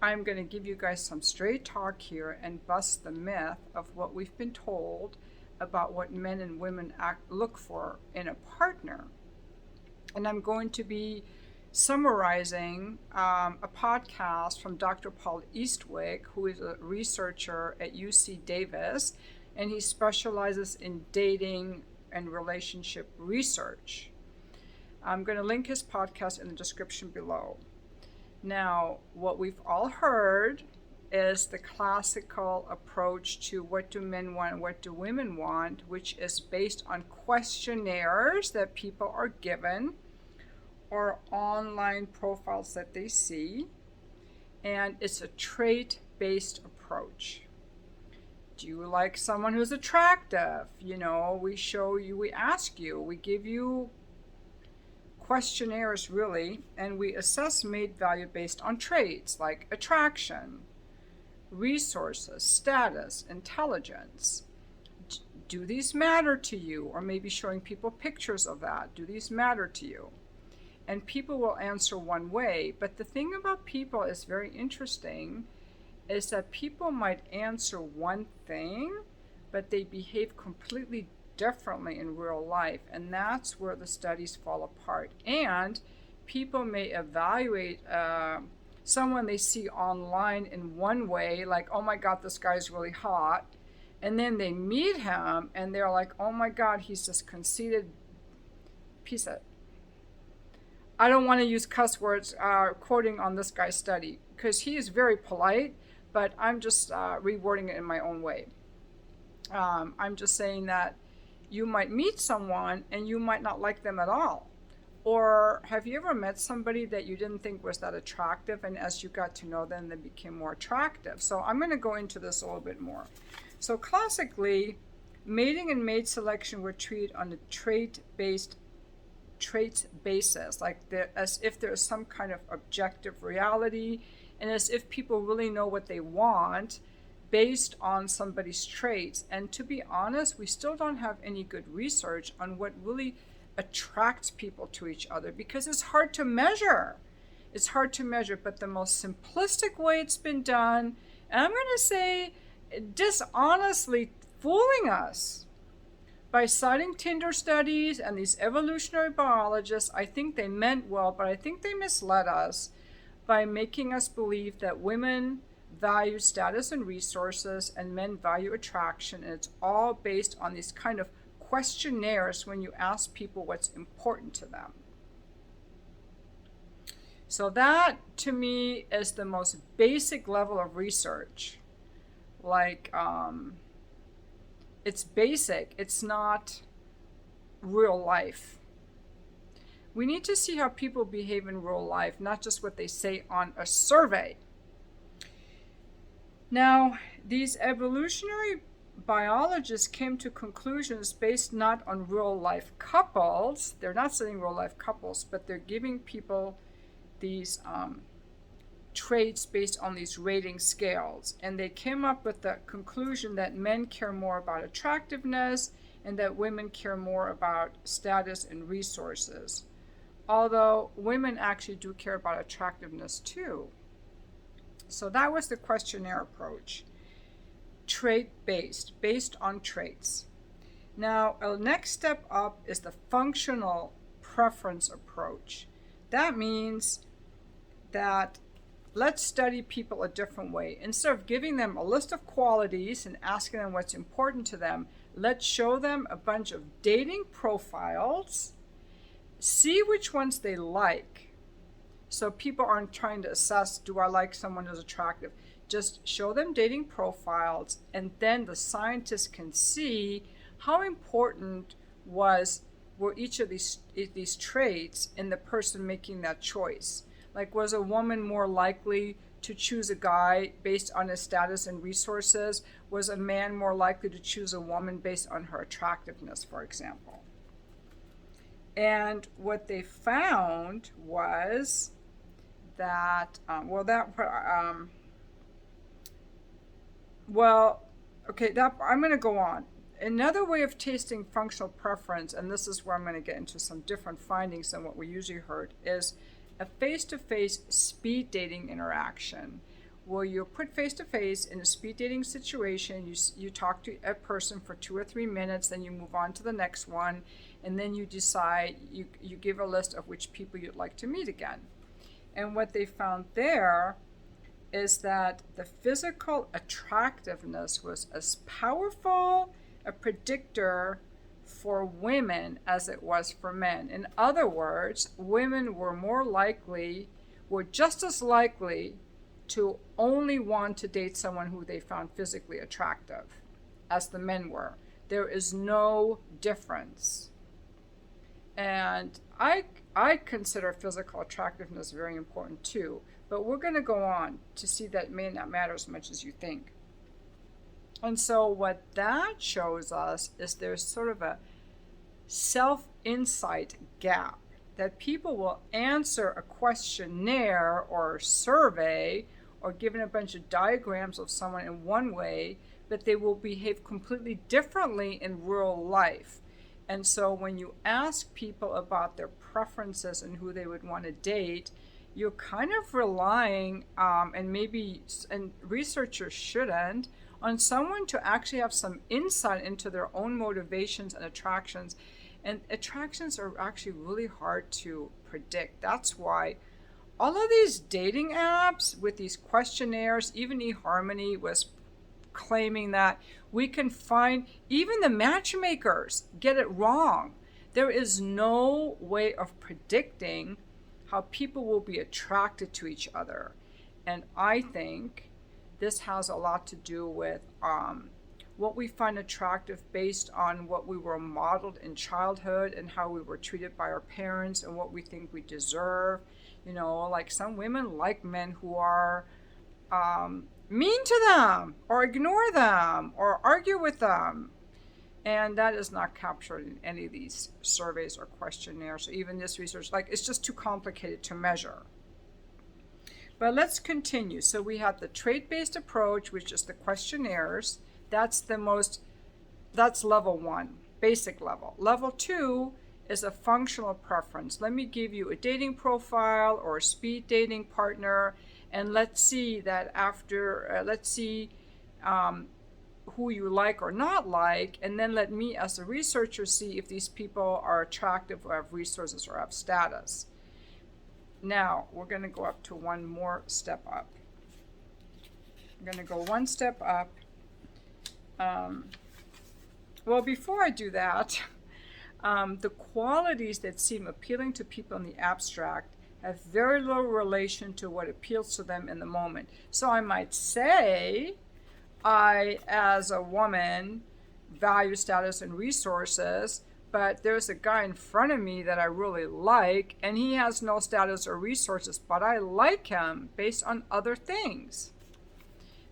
I'm going to give you guys some straight talk here and bust the myth of what we've been told about what men and women look for in a partner. And I'm going to be summarizing a podcast from Dr. Paul Eastwick, who is a researcher at UC Davis, and he specializes in dating and relationship research. I'm going to link his podcast in the description below. Now, what we've all heard is the classical approach to what do men want and what do women want, which is based on questionnaires that people are given or online profiles that they see, and it's a trait-based approach. Do you like someone who's attractive? We ask you, we give you questionnaires really, and we assess mate value based on traits like attraction, resources, status, intelligence. Do these matter to you? Or maybe showing people pictures of that. Do these matter to you? And people will answer one way, but the thing about people is very interesting is that people might answer one thing, but they behave completely differently in real life, and that's where the studies fall apart. And people may evaluate someone they see online in one way, like, oh my god, this guy's really hot, and then they meet him and they're like, oh my god, he's this conceited piece of, I don't want to use cuss words quoting on this guy's study because he is very polite, but I'm just rewording it in my own way. I'm just saying that you might meet someone and you might not like them at all. Or have you ever met somebody that you didn't think was that attractive, and as you got to know them, they became more attractive? So I'm going to go into this a little bit more. So classically, mating and mate selection were treated on a traits basis, like as if there is some kind of objective reality, and as if people really know what they want based on somebody's traits. And to be honest, we still don't have any good research on what really attracts people to each other because it's hard to measure. It's hard to measure, but the most simplistic way it's been done, and I'm going to say dishonestly fooling us by citing Tinder studies and these evolutionary biologists. I think they meant well, but I think they misled us by making us believe that women value status and resources and men value attraction, and it's all based on these kind of questionnaires when you ask people what's important to them. So that to me is the most basic level of research. Like it's basic, it's not real life. We need to see how people behave in real life, not just what they say on a survey. Now, these evolutionary biologists came to conclusions based not on real life couples. They're not studying real life couples, but they're giving people these traits based on these rating scales. And they came up with the conclusion that men care more about attractiveness and that women care more about status and resources. Although women actually do care about attractiveness too. So that was the questionnaire approach. Trait-based, based on traits. Now, a next step up is the functional preference approach. That means that let's study people a different way. Instead of giving them a list of qualities and asking them what's important to them, let's show them a bunch of dating profiles, see which ones they like. So people aren't trying to assess, do I like someone who's attractive? Just show them dating profiles, and then the scientists can see how important were each of these traits in the person making that choice. Like, was a woman more likely to choose a guy based on his status and resources? Was a man more likely to choose a woman based on her attractiveness, for example? And what they found was that, I'm going to go on. Another way of tasting functional preference, and this is where I'm going to get into some different findings than what we usually heard, is a face-to-face speed dating interaction where you're put face to face in a speed dating situation. You talk to a person for 2 or 3 minutes, then you move on to the next one, and then you decide, you give a list of which people you'd like to meet again. And what they found there is that the physical attractiveness was as powerful a predictor for women as it was for men. In other words, women were just as likely to only want to date someone who they found physically attractive as the men were. There is no difference. And I consider physical attractiveness very important too, but we're going to go on to see that it may not matter as much as you think. And so what that shows us is there's sort of a self-insight gap, that people will answer a questionnaire or survey or given a bunch of diagrams of someone in one way, but they will behave completely differently in real life. And so when you ask people about their preferences and who they would want to date, you're kind of relying, and researchers shouldn't, on someone to actually have some insight into their own motivations and attractions. And attractions are actually really hard to predict. That's why all of these dating apps with these questionnaires, even eHarmony was claiming that we can find, even the matchmakers get it wrong. There is no way of predicting how people will be attracted to each other. And I think this has a lot to do with what we find attractive based on what we were modeled in childhood and how we were treated by our parents and what we think we deserve. You know, like some women like men who are mean to them or ignore them or argue with them. And that is not captured in any of these surveys or questionnaires or even this research. Like, it's just too complicated to measure. But let's continue. So we have the trait-based approach, which is the questionnaires. That's level 1, basic level. Level 2 is a functional preference. Let me give you a dating profile or a speed dating partner, and let's see that who you like or not like, and then let me as a researcher see if these people are attractive or have resources or have status. Now, we're going to go up to one more step up. I'm going to go one step up. Well, before I do that, the qualities that seem appealing to people in the abstract have very little relation to what appeals to them in the moment. So I might say, I, as a woman, value status and resources, but there's a guy in front of me that I really like, and he has no status or resources, but I like him based on other things.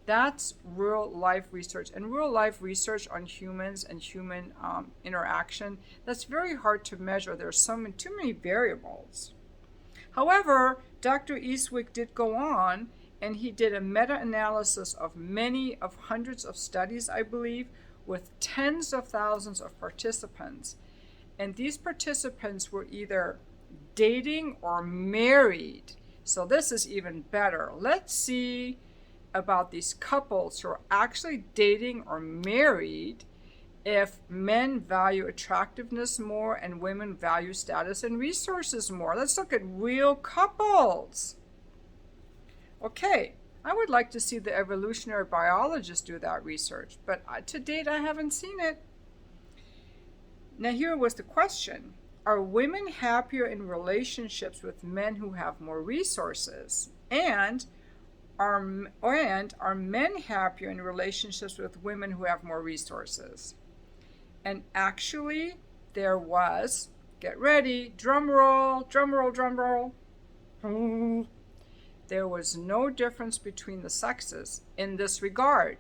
That's real life research. And real life research on humans and human interaction, that's very hard to measure. There's too many variables. However, Dr. Eastwick did go on, and he did a meta-analysis of hundreds of studies, I believe, with tens of thousands of participants. And these participants were either dating or married. So this is even better. Let's see about these couples who are actually dating or married, if men value attractiveness more and women value status and resources more. Let's look at real couples. Okay, I would like to see the evolutionary biologists do that research, but to date I haven't seen it. Now here was the question. Are women happier in relationships with men who have more resources? And are men happier in relationships with women who have more resources? And actually, there was, get ready, drum roll, drum roll, drum roll. There was no difference between the sexes in this regard.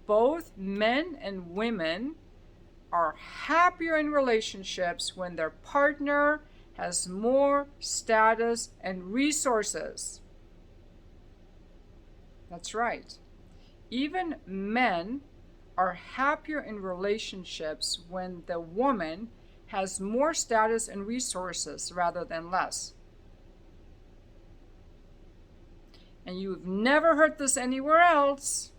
Both men and women are happier in relationships when their partner has more status and resources. That's right. Even men are happier in relationships when the woman has more status and resources rather than less. And you've never heard this anywhere else,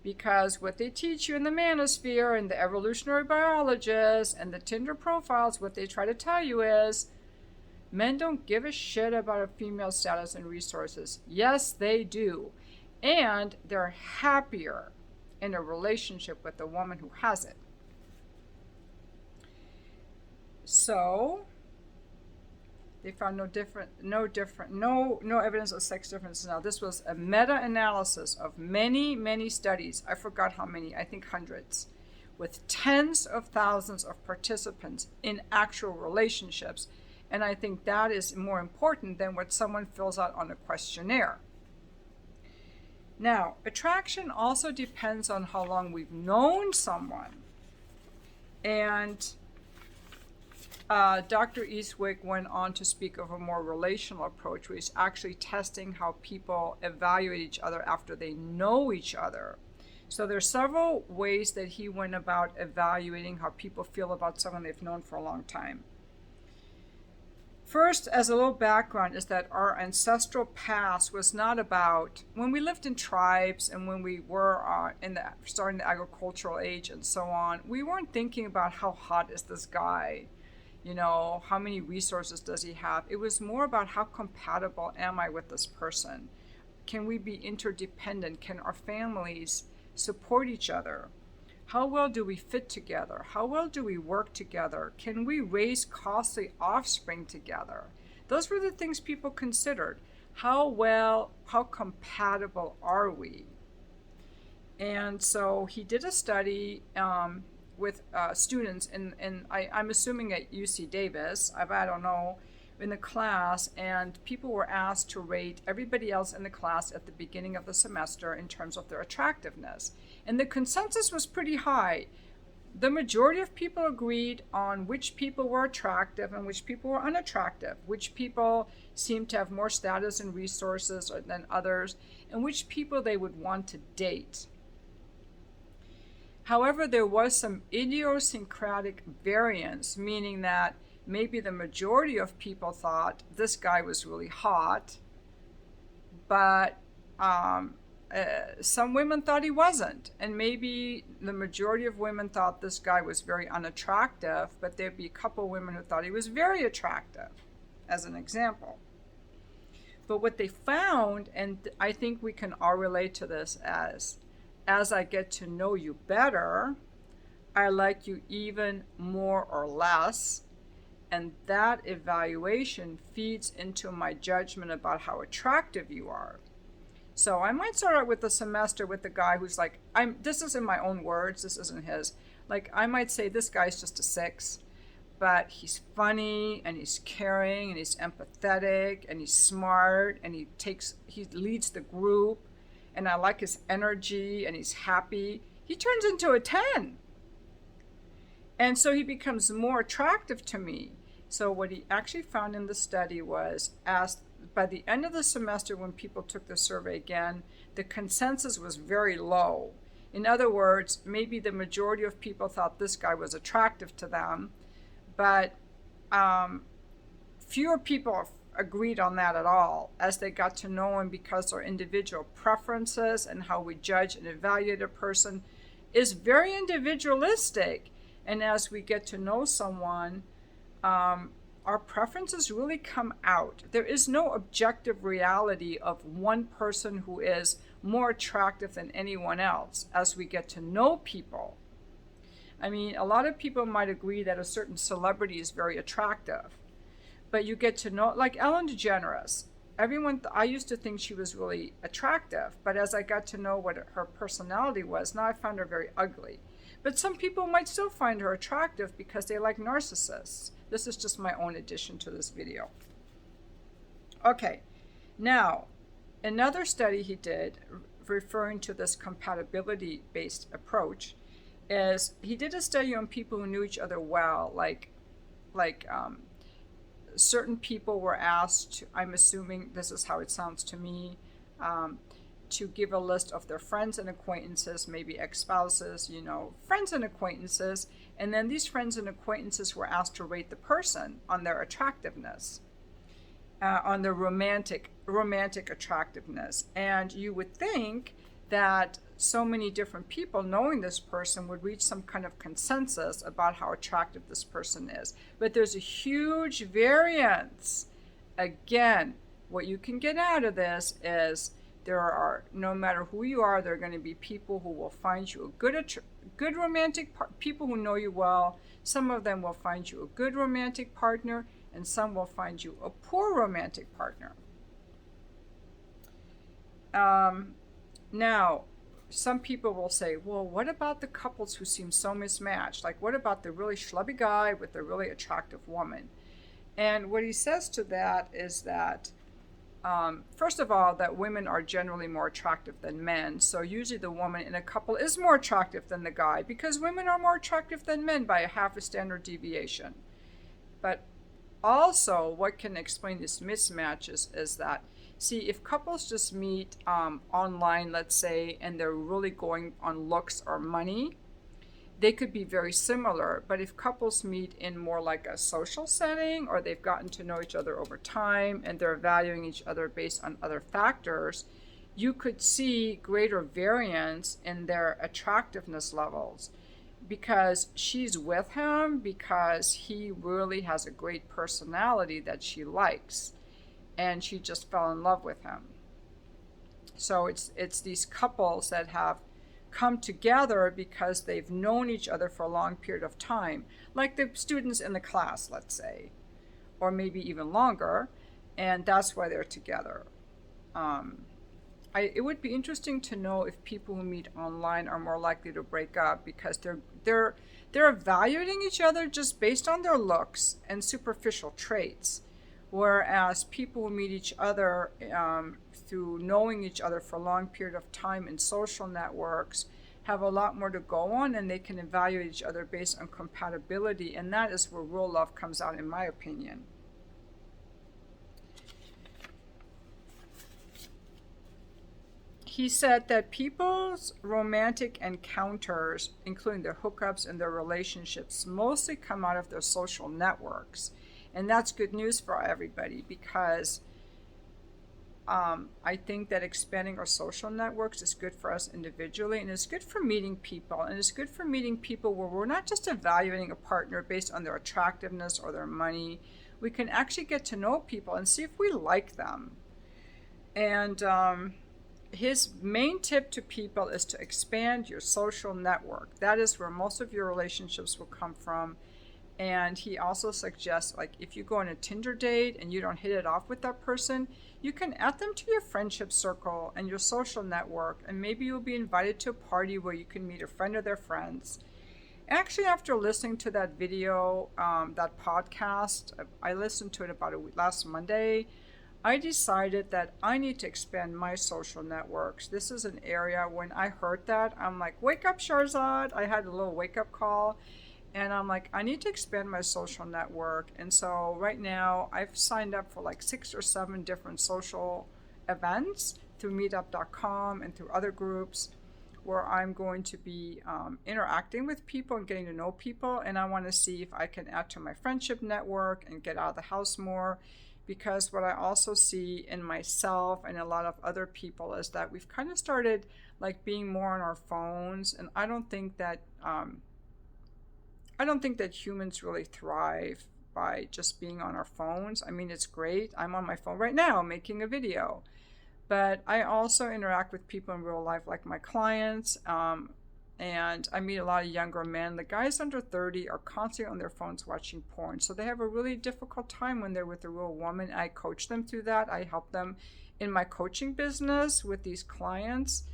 because what they teach you in the manosphere and the evolutionary biologists and the Tinder profiles, what they try to tell you is men don't give a shit about a female's status and resources. Yes, they do. And they're happier in a relationship with the woman who has it. So they found no evidence of sex differences. Now, this was a meta-analysis of many studies. I forgot how many, I think hundreds, with tens of thousands of participants in actual relationships. And I think that is more important than what someone fills out on a questionnaire. Now, attraction also depends on how long we've known someone. And Dr. Eastwick went on to speak of a more relational approach, where he's actually testing how people evaluate each other after they know each other. So there's several ways that he went about evaluating how people feel about someone they've known for a long time. First, as a little background, is that our ancestral past was not about, when we lived in tribes and when we were starting the agricultural age and so on, we weren't thinking about how hot is this guy, how many resources does he have. It was more about how compatible am I with this person? Can we be interdependent? Can our families support each other? How well do we fit together? How well do we work together? Can we raise costly offspring together? Those were the things people considered. How compatible are we? And so he did a study with students, I'm assuming at UC Davis, I don't know, in the class, and people were asked to rate everybody else in the class at the beginning of the semester in terms of their attractiveness. And the consensus was pretty high. The majority of people agreed on which people were attractive and which people were unattractive, which people seemed to have more status and resources than others, and which people they would want to date. However, there was some idiosyncratic variance, meaning that maybe the majority of people thought this guy was really hot, but some women thought he wasn't. And maybe the majority of women thought this guy was very unattractive, but there'd be a couple women who thought he was very attractive, as an example. But what they found, and I think we can all relate to this, as I get to know you better, I like you even more or less. And that evaluation feeds into my judgment about how attractive you are. So I might start out with the semester with the guy who's like, this is in my own words, this isn't his. Like, I might say this guy's just a 6, but he's funny and he's caring and he's empathetic and he's smart and he leads the group, and I like his energy and he's happy. He turns into a 10. And so he becomes more attractive to me. So what he actually found in the study was, by the end of the semester, when people took the survey again, the consensus was very low. In other words, maybe the majority of people thought this guy was attractive to them, but fewer people agreed on that at all as they got to know him, because our individual preferences and how we judge and evaluate a person is very individualistic. And as we get to know someone, our preferences really come out. There is no objective reality of one person who is more attractive than anyone else as we get to know people. I mean, a lot of people might agree that a certain celebrity is very attractive, but you get to know, like Ellen DeGeneres. I used to think she was really attractive, but as I got to know what her personality was, now I found her very ugly. But some people might still find her attractive because they like narcissists. This is just my own addition to this video. Okay, now, another study he did, referring to this compatibility-based approach, is he did a study on people who knew each other well, like certain people were asked, I'm assuming this is how it sounds to me, to give a list of their friends and acquaintances, maybe ex-spouses, friends and acquaintances, and then these friends and acquaintances were asked to rate the person on their attractiveness. on the romantic attractiveness. And you would think that so many different people knowing this person would reach some kind of consensus about how attractive this person is. But there's a huge variance. Again, what you can get out of this is there are, no matter who you are, there are going to be people who will find you a good romantic people who know you well. Some of them will find you a good romantic partner, and some will find you a poor romantic partner. Now, some people will say, well, what about the couples who seem so mismatched? Like, what about the really schlubby guy with the really attractive woman? And what he says to that is that, first of all, that women are generally more attractive than men. So usually the woman in a couple is more attractive than the guy because women are more attractive than men by a half a standard deviation. But also, what can explain these mismatches is that, see, if couples just meet online, let's say, and they're really going on looks or money, they could be very similar. But if couples meet in more like a social setting, or they've gotten to know each other over time and they're valuing each other based on other factors, you could see greater variance in their attractiveness levels. Because she's with him because he really has a great personality that she likes, and she just fell in love with him. So it's these couples that have come together because they've known each other for a long period of time, like the students in the class, let's say, or maybe even longer, and that's why they're together. It would be interesting to know if people who meet online are more likely to break up because they're evaluating each other just based on their looks and superficial traits, whereas people who meet each other through knowing each other for a long period of time in social networks have a lot more to go on, and they can evaluate each other based on compatibility, and that is where real love comes out, in my opinion. He said that people's romantic encounters, including their hookups and their relationships, mostly come out of their social networks. And that's good news for everybody because I think that expanding our social networks is good for us individually, and it's good for meeting people. And it's good for meeting people where we're not just evaluating a partner based on their attractiveness or their money. We can actually get to know people and see if we like them. And his main tip to people is to expand your social network. That is where most of your relationships will come from. And he also suggests, like, if you go on a Tinder date and you don't hit it off with that person, you can add them to your friendship circle and your social network, and maybe you'll be invited to a party where you can meet a friend of their friends. Actually, after listening to that video, that podcast, I listened to it about last Monday, I decided that I need to expand my social networks. This is an area when I heard that, I'm like, wake up, Sharzad. I had a little wake up call, and I'm like, I need to expand my social network. And so right now I've signed up for like 6 or 7 different social events through meetup.com and through other groups where I'm going to be interacting with people and getting to know people. And I want to see if I can add to my friendship network and get out of the house more. Because what I also see in myself and a lot of other people is that we've kind of started like being more on our phones, and I don't think that humans really thrive by just being on our phones. I mean, it's great. I'm on my phone right now making a video, but I also interact with people in real life, like my clients, and I meet a lot of younger men. The guys under 30 are constantly on their phones watching porn. So they have a really difficult time when they're with a real woman. I coach them through that. I help them in my coaching business with these clients.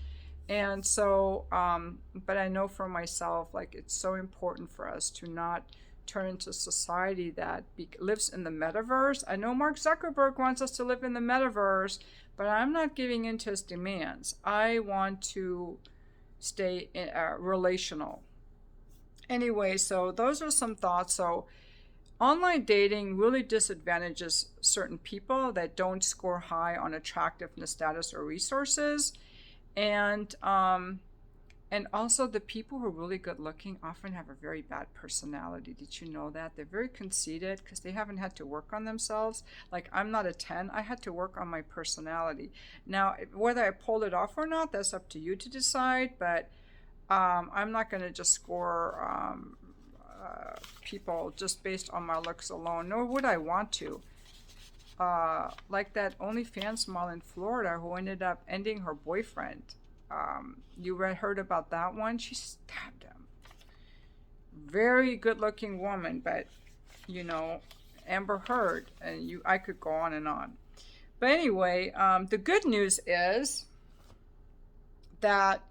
And so, but I know for myself, like, it's so important for us to not turn into a society that lives in the metaverse. I know Mark Zuckerberg wants us to live in the metaverse, but I'm not giving in to his demands. I want to stay relational. Anyway, so those are some thoughts. So online dating really disadvantages certain people that don't score high on attractiveness, status, or resources. And And also, the people who are really good looking often have a very bad personality. Did you know that? They're very conceited because they haven't had to work on themselves. Like, I'm not a 10. I had to work on my personality. Now, whether I pulled it off or not, that's up to you to decide. But I'm not going to just score people just based on my looks alone, nor would I want to. Like that OnlyFans model in Florida who ended up ending her boyfriend. Heard about that one? She stabbed him. Very good-looking woman, but you know, Amber Heard, and I could go on and on. But anyway, the good news is that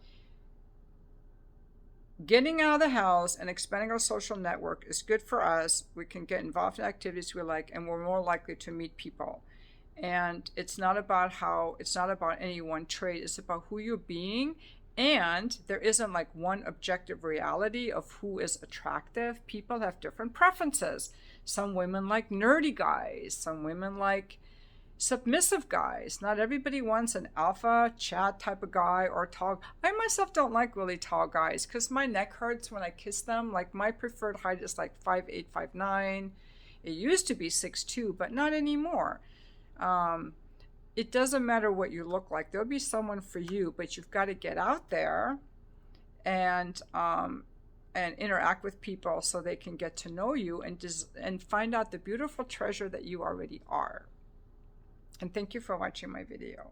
getting out of the house and expanding our social network is good for us. We can get involved in activities we like, and we're more likely to meet people. And it's not about any one trait. It's about who you're being. And there isn't like one objective reality of who is attractive. People have different preferences. Some women like nerdy guys. Some women like submissive guys. Not everybody wants an alpha chat type of guy or tall. I myself don't like really tall guys because my neck hurts when I kiss them. Like my preferred height is like 5'8", 5'9". It used to be 6'2", but not anymore. It doesn't matter what you look like. There'll be someone for you, but you've got to get out there and interact with people so they can get to know you and find out the beautiful treasure that you already are. And thank you for watching my video.